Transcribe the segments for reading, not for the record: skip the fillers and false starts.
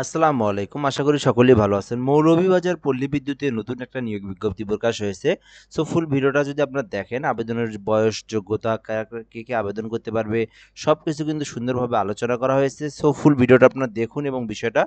আসসালামু আলাইকুম। আশা করি সকলেই ভালো আছেন। মৌলভীবাজার পল্লী বিদ্যুতে নতুন একটা নিয়োগ বিজ্ঞপ্তি প্রকাশ হয়েছে। সো ফুল ভিডিওটা যদি আপনারা দেখেন, আবেদনের বয়স, যোগ্যতা, কে, কে আবেদন করতে পারবে, সবকিছু কিন্তু সুন্দরভাবে আলোচনা করা হয়েছে। সো ফুল ভিডিওটা আপনারা দেখুন এবং বিষয়টা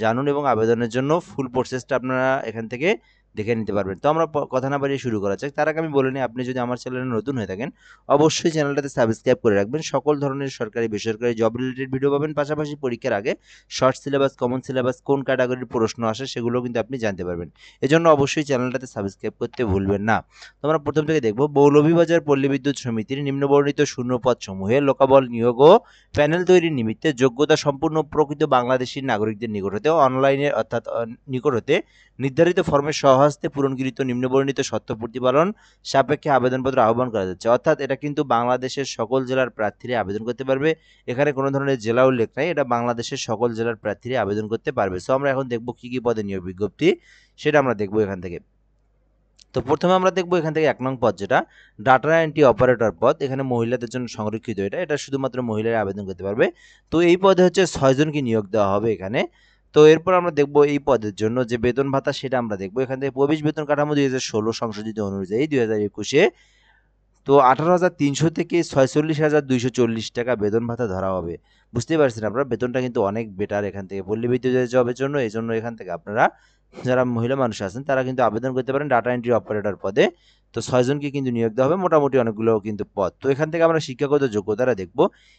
জানুন এবং আবেদনের জন্য ফুল প্রসেসটা আপনারা এখান থেকে দেখে নিতে পারবেন। তো আমরা কথা না বাড়িয়ে শুরু করা যাক। তার আগে আমি বলে নিই, আপনি যদি আমার চ্যানেলে নতুন হয়ে থাকেন, অবশ্যই চ্যানেলটাতে সাবস্ক্রাইব করে রাখবেন। সকল ধরনের সরকারি, বেসরকারি জব রিলেটেড ভিডিও পাবেন। পাশাপাশি পরীক্ষার আগে শর্ট সিলেবাস, কমন সিলেবাস, কোন ক্যাটাগরির প্রশ্ন আসে সেগুলো কিন্তু আপনি জানতে পারবেন। এজন্য অবশ্যই চ্যানেলটাতে সাবস্ক্রাইব করতে ভুলবেন না। তো আমরা প্রথম থেকে দেখব, মৌলভীবাজার পল্লী বিদ্যুৎ সমিতির নিম্নবর্ণিত শূন্যপদ সমূহে লোকাবল নিয়োগ ও প্যানেল তৈরির নিমিত্তে যোগ্যতা সম্পূর্ণ প্রকৃত বাংলাদেশী নাগরিকদের নিকট হতে অনলাইনে অর্থাৎ নিকট হতে নির্ধারিত ফর্মে স্বহস্তে পূরণকৃত নিম্নবর্ণিত শর্ত প্রতিপালন সাপেক্ষে আবেদনপত্র আহ্বান করা যাচ্ছে। অর্থাৎ এটা কিন্তু বাংলাদেশের সকল জেলার প্রার্থীরা আবেদন করতে পারবে। এখানে কোনো ধরনের জেলা উল্লেখ নাই, এটা বাংলাদেশের সকল জেলার প্রার্থীরা আবেদন করতে পারবে। সো আমরা এখন দেখব কি কি পদে নিয়োগ বিজ্ঞপ্তি, সেটা আমরা দেখব এখান থেকে। তো প্রথমে আমরা দেখব এখান থেকে 1 নং পদ, যেটা ডাটা এন্ট্রি অপারেটর পদ। এখানে মহিলাদের জন্য সংরক্ষিত, এটা শুধুমাত্র মহিলারা আবেদন করতে পারবে। তো এই পদে হচ্ছে 6 জনকে নিয়োগ দেওয়া হবে এখানে। তো এরপর আমরা দেখব এই পদের জন্য যে বেতন ভাতা, সেটা আমরা দেখব এখান থেকে। প্রবেশ বেতন কাঠামো 2016 সংশোধিত অনুযায়ী 2021-এ তো 18,300 থেকে 46,240 টাকা বেতন ভাতা ধরা হবে। বুঝতেই পারছেন আপনারা, বেতনটা কিন্তু অনেক বেটার এখান থেকে পল্লী বিদ্যুতের জবের জন্য। এজন্য এখান থেকে আপনারা যারা মহিলা মানুষ আছেন তারা কিন্তু আবেদন করতে পারেন ডাটা এন্ট্রি অপারেটর পদে। তো 6 জনকে কিন্তু নিয়োগ দেওয়া হবে, মোটামুটি অনেকগুলো কিন্তু পদ। তো এখান থেকে আমরা শিক্ষাগত যোগ্যতাটা দেখব।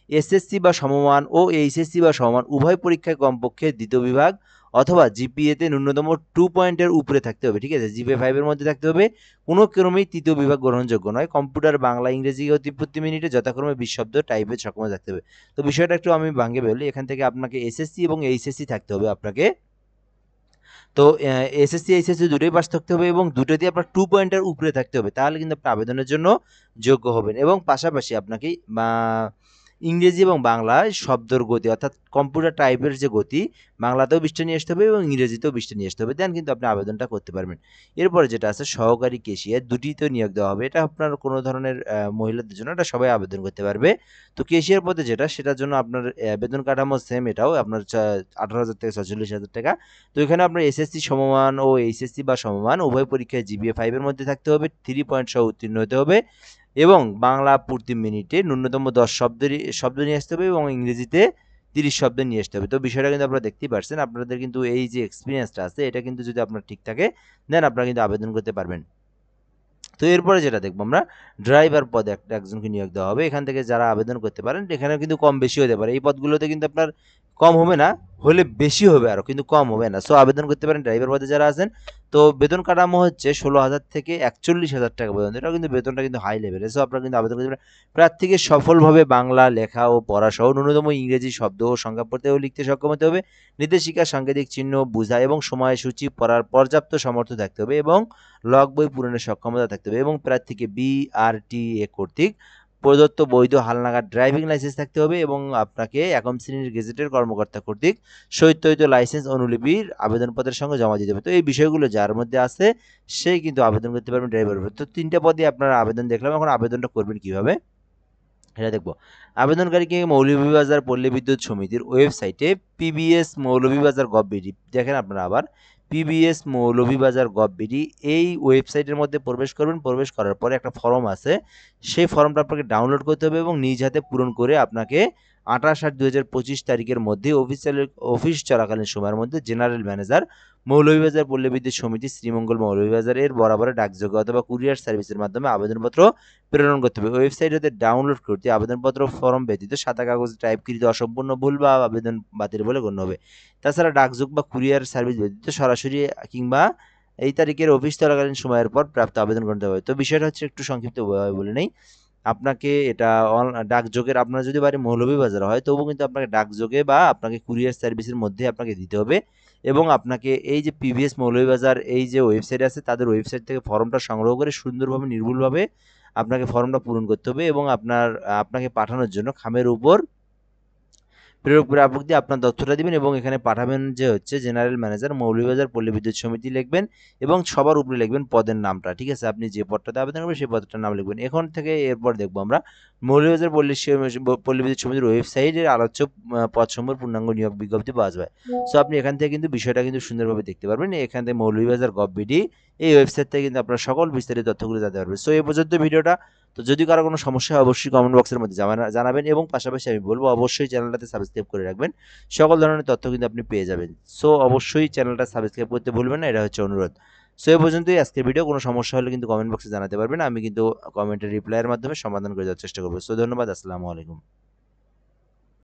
এসএসসি বা সমমান ও এইচএসসি বা সমমান উভয় পরীক্ষায় কমপক্ষে দ্বিতীয় বিভাগ অথবা জিপিএতে ন্যূনতম 2 পয়েন্টের উপরে থাকতে হবে। ঠিক আছে? জিপিএ 5 এর মধ্যে থাকতে হবে। কোনো ক্রমেই তৃতীয় বিভাগ গ্রহণযোগ্য নয়। কম্পিউটার, বাংলা, ইংরেজি অতি প্রতি মিনিটে যথাক্রমে 20 শব্দ টাইপের সক্ষমতা থাকতে হবে। তো বিষয়টা একটু আমি ভাঙে বলি। এখান থেকে আপনাকে এসএসসি এবং এইচএসসি থাকতে হবে আপনাকে। তো এসএসসি, এইচএসসি দুটোই পাস থাকতে হবে এবং দুটোতেই আপনার 2 পয়েন্টের উপরে থাকতে হবে। তাহলে কিন্তু আপনি আবেদনের জন্য যোগ্য হবেন। এবং পাশাপাশি আপনাকে বা ইংরেজি এবং বাংলায় শব্দের গতি, অর্থাৎ কম্পিউটার টাইপের যে গতি, বাংলাতেও 20টা নিয়ে আসতে হবে এবং ইংরেজিতেও 20টা নিয়ে আসতে হবে। দেন কিন্তু আপনি আবেদনটা করতে পারবেন। এরপরে যেটা আছে সহকারী ক্যাশিয়ার, দুটিতেও নিয়োগ দেওয়া হবে। এটা আপনার কোনো ধরনের মহিলাদের জন্য, এটা সবাই আবেদন করতে পারবে। তো ক্যাশিয়ার পদে যেটা, সেটার জন্য আপনার বেতন কাঠামো সেম, এটাও আপনার 18,000 থেকে 46,000 টাকা। তো এখানে আপনার এসএসসি সমমান ও এইচএসসি বা সমমান উভয় পরীক্ষায় জিপিএ 5 এর মধ্যে থাকতে হবে, 3 পয়েন্ট সহ উত্তীর্ণ হতে হবে এবং বাংলা প্রতি মিনিটে ন্যূনতম 10 শব্দ নিয়ে আসতে হবে এবং ইংরেজিতে 30 শব্দ নিয়ে আসতে হবে। তো বিষয়টা কিন্তু আপনারা দেখতেই পারছেন। আপনাদের কিন্তু এই যে এক্সপিরিয়েন্সটা আছে, এটা কিন্তু যদি আপনার ঠিক থাকে, দেন আপনারা কিন্তু আবেদন করতে পারবেন। তো এরপরে যেটা দেখবো আমরা, ড্রাইভার পদে একজনকে নিয়োগ দেওয়া হবে। এখান থেকে যারা আবেদন করতে পারেন, এখানে কিন্তু কম বেশি হতে পারে। এই পদগুলোতে কিন্তু আপনার কম হবে না, হলে বেশি হবে আরো, কিন্তু কম হবে না। সো আবেদন করতে পারেন ড্রাইভার পদে যারা আছেন। তো বেতন কাঠামো হচ্ছে 16,000 থেকে 41,000 টাকা পর্যন্ত। এটাও কিন্তু বেতনটা কিন্তু হাই লেভেলের। সো আপনারা কিন্তু আবেদন করতে পারেন। প্রার্থীকে সফলভাবে বাংলা লেখা ও পড়া সহ ন্যূনতম ইংরেজি শব্দ ও সংখ্যা পড়তে ও লিখতে সক্ষম হতে হবে। নির্দেশিকা, সাংকেতিক চিহ্ন বোঝা এবং সময়সূচি পড়ার পর্যাপ্ত সামর্থ্য থাকতে হবে এবং লগ বই পূরণের সক্ষমতা থাকতে হবে এবং প্রার্থীকে বিআরটিএ কর্তৃক প্রদত্ত বৈধ হালনাগাদ ড্রাইভিং লাইসেন্স থাকতে হবে এবং আপনাকে একম শ্রেণীর গেজেটের কর্মকর্তা কর্তৃক সত্যায়িত লাইসেন্স অনুলিপির আবেদনপত্রের সঙ্গে জমা দিতে হবে। তো এই বিষয়গুলো যার মধ্যে আছে, সেই কিন্তু আবেদন করতে পারবেন ড্রাইভার। তো 3টা পদে আপনারা আবেদন দেখলাম। এখন আবেদনটা করবেন কিভাবে, এটা দেখব। আবেদনকারীকে মৌলভীবাজার পল্লী বিদ্যুৎ সমিতির ওয়েবসাইটে পিবিএস মৌলভীবাজার গভ.বিডি, দেখেন আপনারা আবার পিবিএস মৌলভীবাজার গভ.বিডি, এই ওয়েবসাইটের মধ্যে প্রবেশ করবেন। প্রবেশ করার পরে একটা ফর্ম আছে, সেই ফর্মটা আপনাকে ডাউনলোড করতে হবে এবং নিজ হাতে পূরণ করে আপনাকে 28/8/2025 তারিখের মধ্যে অফিস চলাকালীন সময়ের মধ্যে জেনারেল ম্যানেজার মৌলভীবাজার পল্লী বিদ্যুৎ সমিতি, শ্রীমঙ্গল, মৌলভীবাজার এর বরাবরে ডাকযোগে অথবা কুরিয়ার সার্ভিসের মাধ্যমে আবেদনপত্র প্রেরণ করতে হবে। ওয়েবসাইট হতে ডাউনলোড করতে আবেদনপত্র ফর্ম ব্যতীত সাদা কাগজে টাইপকৃত অসম্পূর্ণ, ভুল বা আবেদন বাতিল বলে গণ্য হবে। তাছাড়া ডাকযোগ বা কুরিয়ার সার্ভিস ব্যতীত সরাসরি কিংবা এই তারিখের অফিস চলাকালীন সময়ের পর প্রাপ্ত আবেদন করতে হবে। তো বিষয়টা হচ্ছে একটু সংক্ষিপ্ত বলে নেই। আপনাকে এটা ডাকযোগের, আপনার যদি বাড়ি মৌলভীবাজার হয় তবুও কিন্তু আপনাকে ডাকযোগে বা আপনাকে কুরিয়ার সার্ভিসের মধ্যে আপনাকে দিতে হবে এবং আপনাকে এই যে পিভিএস মৌলভীবাজার এই যে ওয়েবসাইট আছে, তাদের ওয়েবসাইট থেকে ফর্মটা সংগ্রহ করে সুন্দরভাবে নির্ভুলভাবে আপনাকে ফর্মটা পূরণ করতে হবে এবং আপনাকে পাঠানোর জন্য খামের উপর প্রেরক দিয়ে আপনার তথ্যটা দিবেন এবং এখানে পাঠাবেন যে হচ্ছে জেনারেল ম্যানেজার মৌলভীবাজার পল্লী বিদ্যুৎ সমিতি লিখবেন এবং সবার উপরে লিখবেন পদের নামটা, ঠিক আছে? আপনি যে পদটাতে আবেদন করবেন সেই পদটার নাম লিখবেন। এখন থেকে এরপর দেখবো আমরা মৌলভীবাজার পল্লী বিদ্যুৎ সমিতির ওয়েবসাইটের আলোচ্য পদসমূহের পূর্ণাঙ্গ নিয়োগ বিজ্ঞপ্তি পাওয়া যাবে। সো আপনি এখান থেকে কিন্তু বিষয়টা কিন্তু সুন্দরভাবে দেখতে পারবেন। এখান থেকে মৌলভীবাজার গভ.বিডি এই ওয়েবসাইট থেকে কিন্তু আপনার সকল বিস্তারিত তথ্যগুলো জানতে পারবেন। সো এই পর্যন্ত ভিডিওটা। তো যদি কারো কোনো সমস্যা হয় অবশ্যই কমেন্ট বক্সের মধ্যে জানাবেন এবং পাশাপাশি আমি বলবো অবশ্যই চ্যানেলটাতে সাবস্ক্রাইব করে রাখবেন। সকল ধরনের তথ্য কিন্তু আপনি পেয়ে যাবেন। সো অবশ্যই চ্যানেলটা সাবস্ক্রাইব করতে ভুলবেন না, এটা হচ্ছে অনুরোধ। সো এই পর্যন্তই আজকের ভিডিও। কোনো সমস্যা হলে কিন্তু কমেন্ট বক্সে জানাতে পারবেন। আমি কিন্তু কমেন্টের রিপ্লাইয়ের মাধ্যমে সমাধান করে দেওয়ার চেষ্টা করবো। সো ধন্যবাদ। আসসালামু আলাইকুম।